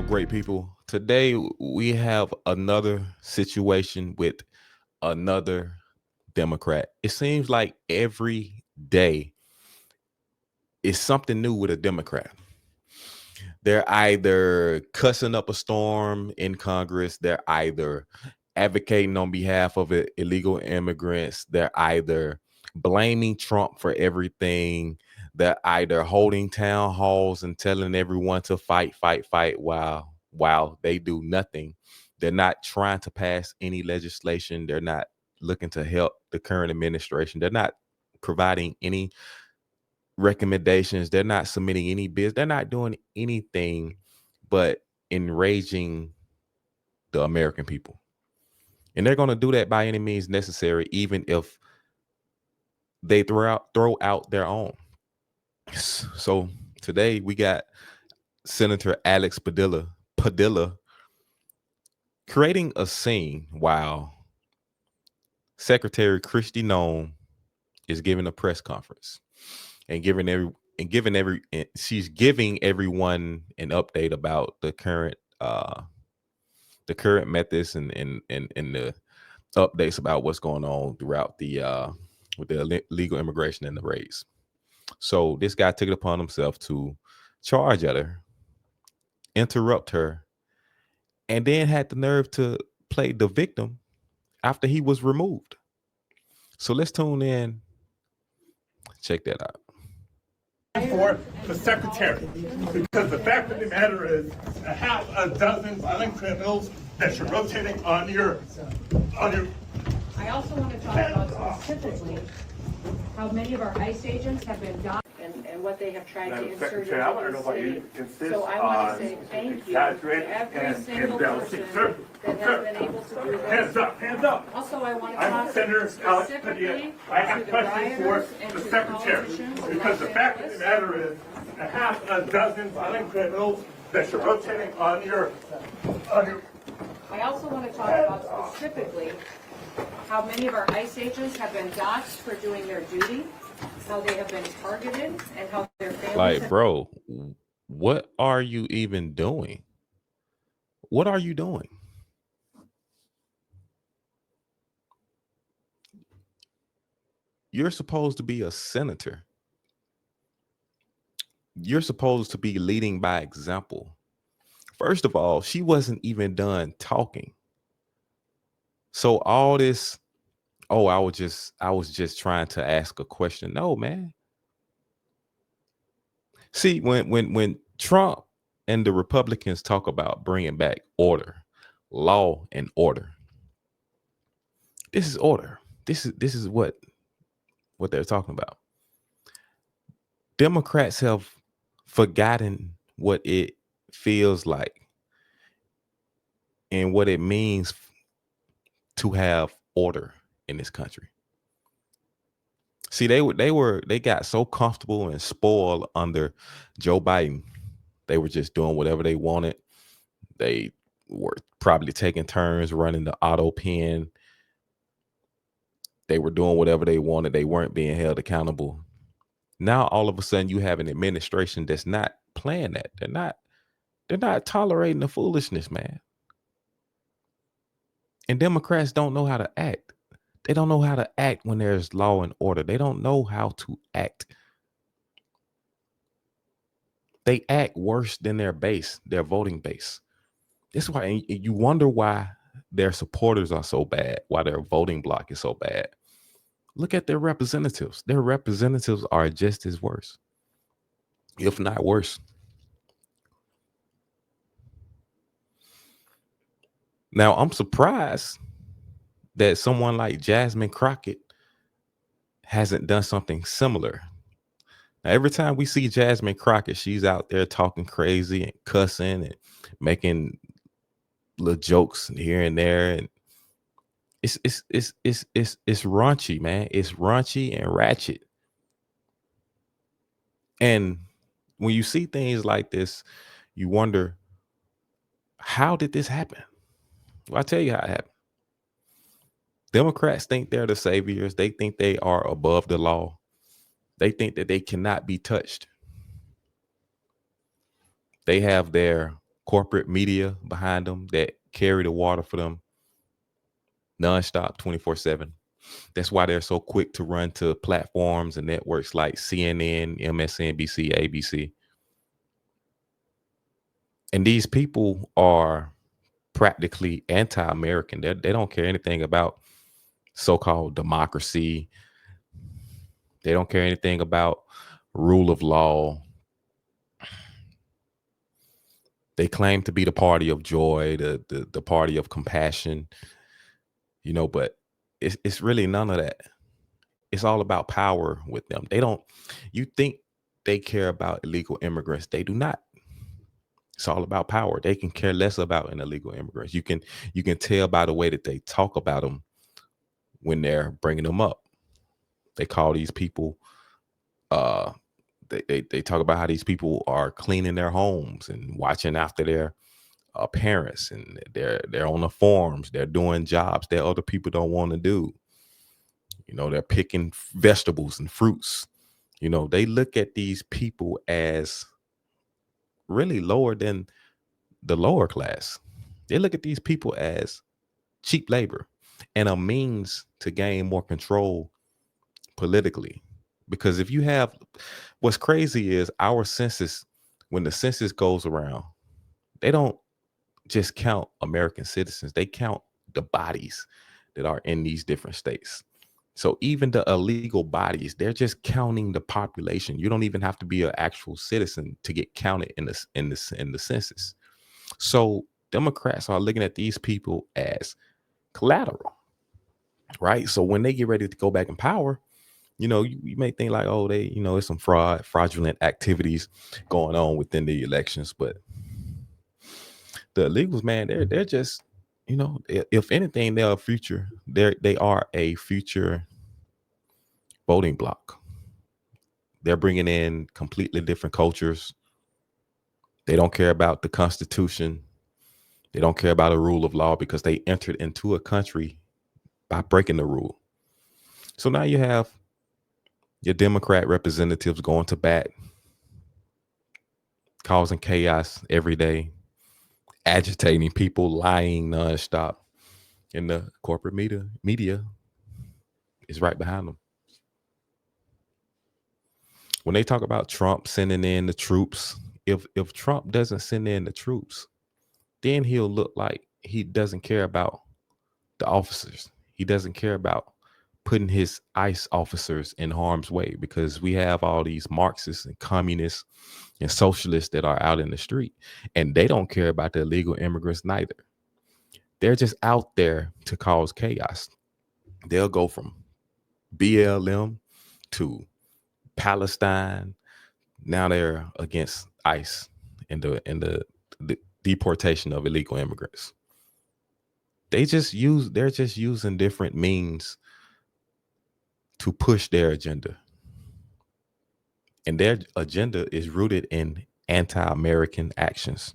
up, great people? Today we have another situation with another Democrat. It seems like every day is something new with a Democrat. They're either cussing up a storm in Congress, they're either advocating on behalf of illegal immigrants, they're either blaming Trump for everything, they're either holding town halls and telling everyone to fight, fight, fight while they do nothing. They're not trying to pass any legislation. They're not looking to help the current administration. They're not providing any recommendations. They're not submitting any bills. They're not doing anything but enraging the American people. And they're going to do that by any means necessary, even if they throw out their own. So today we got Senator Alex Padilla creating a scene while Secretary Kristi Noem is giving a press conference and she's giving everyone an update about the current methods and the updates about what's going on throughout the with the illegal immigration and the raids. So this guy took it upon himself to charge at her, interrupt her, and then had the nerve to play the victim after he was removed. So let's tune in. Check that out. For the secretary, because the fact of the matter is, a half a dozen violent criminals that you're rotating on your. I also want to talk about specifically how many of our ICE agents have been got and what they have tried to insert into the city. So I want to say thank you to every single person that has been able to do this. Hands up. Also, I want to I'm talk Senator Alex specifically Padilla. I to have the questions for rioters and the to the secretary, politicians because the fact of the matter is, a half a dozen violent criminals that you're rotating on your. I also want to talk about specifically how many of our ICE agents have been doxxed for doing their duty, how they have been targeted, and how their families Like, bro, what are you even doing? What are you doing? You're supposed to be a senator. You're supposed to be leading by example. First of all, she wasn't even done talking. So all this, oh, I was just trying to ask a question. No, man. See, when Trump and the Republicans talk about bringing back order, law and order, this is order. This is what they're talking about. Democrats have forgotten what it feels like and what it means to have order in this country. See, they got so comfortable and spoiled under Joe Biden. They were just doing whatever they wanted. They were probably taking turns running the auto pen. They were doing whatever they wanted. They weren't being held accountable. Now all of a sudden you have an administration that's not playing that. They're not tolerating the foolishness, man. And Democrats don't know how to act. They don't know how to act when there's law and order. They don't know how to act. They act worse than their base, their voting base. That's why, and you wonder why their supporters are so bad, why their voting bloc is so bad. Look at their representatives. Their representatives are just as worse, if not worse. Now, I'm surprised that someone like Jasmine Crockett hasn't done something similar. Now, every time we see Jasmine Crockett, she's out there talking crazy and cussing and making little jokes here and there, and it's raunchy, man. It's raunchy and ratchet. And when you see things like this, you wonder, how did this happen? Well, I'll tell you how it happened. Democrats think they're the saviors. They think they are above the law. They think that they cannot be touched. They have their corporate media behind them that carry the water for them nonstop 24/7. That's why they're so quick to run to platforms and networks like CNN, MSNBC, ABC. And these people are practically anti-American. They don't care anything about so-called democracy. They don't care anything about rule of law. They claim to be the party of joy, the party of compassion, but it's really none of that. It's all about power with them. You think they care about illegal immigrants. They do not. It's all about power. They can care less about an illegal immigrants. You can tell by the way that they talk about them when they're bringing them up. They call these people, they talk about how these people are cleaning their homes and watching after their parents, and they're on the farms. They're doing jobs that other people don't want to do. They're picking vegetables and fruits. They look at these people as really lower than the lower class. They look at these people as cheap labor and a means to gain more control politically. Because if you have, what's crazy is our census, when the census goes around, they don't just count American citizens, they count the bodies that are in these different states. So even the illegal bodies, they're just counting the population. You don't even have to be an actual citizen to get counted in the census. So Democrats are looking at these people as collateral, right? So when they get ready to go back in power, you may think like, oh, there's some fraudulent activities going on within the elections, but the illegals, man, they're just, if anything, they are a future voting bloc. They're bringing in completely different cultures. They don't care about the Constitution. They don't care about a rule of law because they entered into a country by breaking the rule. So now you have your Democrat representatives going to bat, causing chaos every day, agitating people, lying nonstop. And the corporate media is right behind them. When they talk about Trump sending in the troops, if Trump doesn't send in the troops, then he'll look like he doesn't care about the officers. He doesn't care about putting his ICE officers in harm's way, because we have all these Marxists and communists and socialists that are out in the street, and they don't care about the illegal immigrants neither. They're just out there to cause chaos. They'll go from BLM to Palestine. Now they're against ICE and the deportation of illegal immigrants. They're just using different means to push their agenda. And their agenda is rooted in anti-American actions.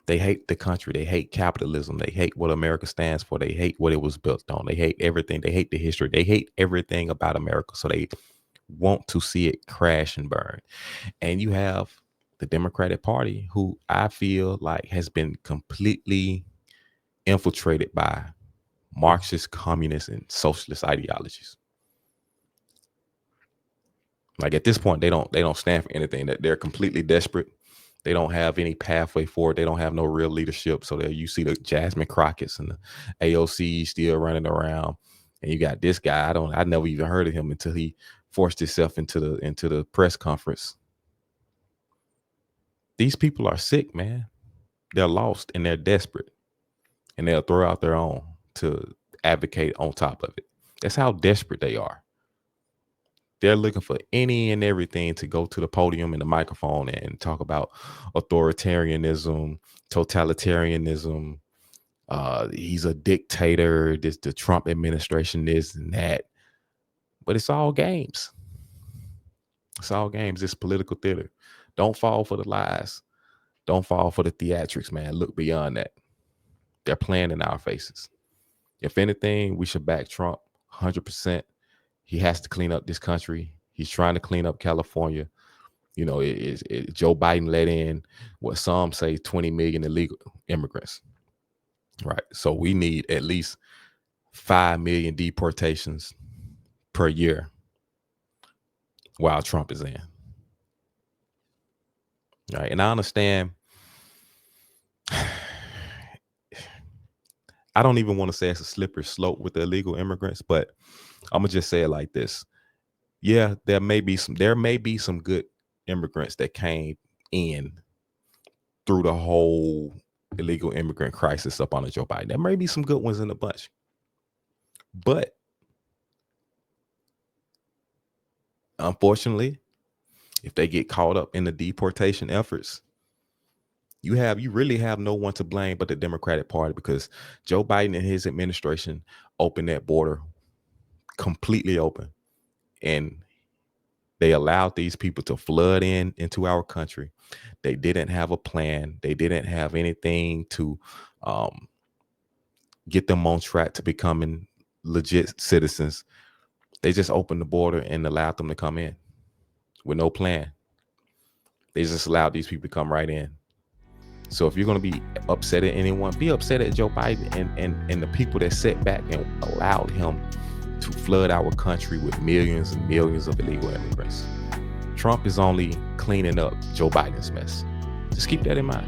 They hate the country. They hate capitalism. They hate what America stands for. They hate what it was built on. They hate everything. They hate the history. They hate everything about America. So they want to see it crash and burn. And you have the Democratic Party, who I feel like has been completely infiltrated by Marxist, communist, and socialist ideologies. Like at this point, they don't stand for anything. That they're completely desperate. They don't have any pathway forward. They don't have no real leadership. So there you see the Jasmine Crockett's and the AOC still running around, and you got this guy. I never even heard of him until he forced himself into the press conference. These people are sick, man. They're lost and they're desperate, and they'll throw out their own to advocate on top of it. That's how desperate they are. They're looking for any and everything to go to the podium and the microphone and talk about authoritarianism, totalitarianism. He's a dictator. The Trump administration, this and that. But it's all games. It's all games. It's political theater. Don't fall for the lies. Don't fall for the theatrics, man. Look beyond that. They're playing in our faces. If anything, we should back Trump 100%. He has to clean up this country. He's trying to clean up California. You know, Joe Biden let in what some say 20 million illegal immigrants. Right. So we need at least 5 million deportations per year while Trump is in. Right. And I understand. I don't even want to say it's a slippery slope with the illegal immigrants, but I'm gonna just say it like this. Yeah, there may be some good immigrants that came in through the whole illegal immigrant crisis up under Joe Biden. There may be some good ones in the bunch. But unfortunately, if they get caught up in the deportation efforts, you really have no one to blame but the Democratic Party, because Joe Biden and his administration opened that border completely open, and they allowed these people to flood into our country. They didn't have a plan. They didn't have anything to get them on track to becoming legit citizens. They just opened the border and allowed them to come in with no plan. They just allowed these people to come right in. So if you're going to be upset at anyone, be upset at Joe Biden and the people that sat back and allowed him to flood our country with millions and millions of illegal immigrants. Trump is only cleaning up Joe Biden's mess. Just keep that in mind.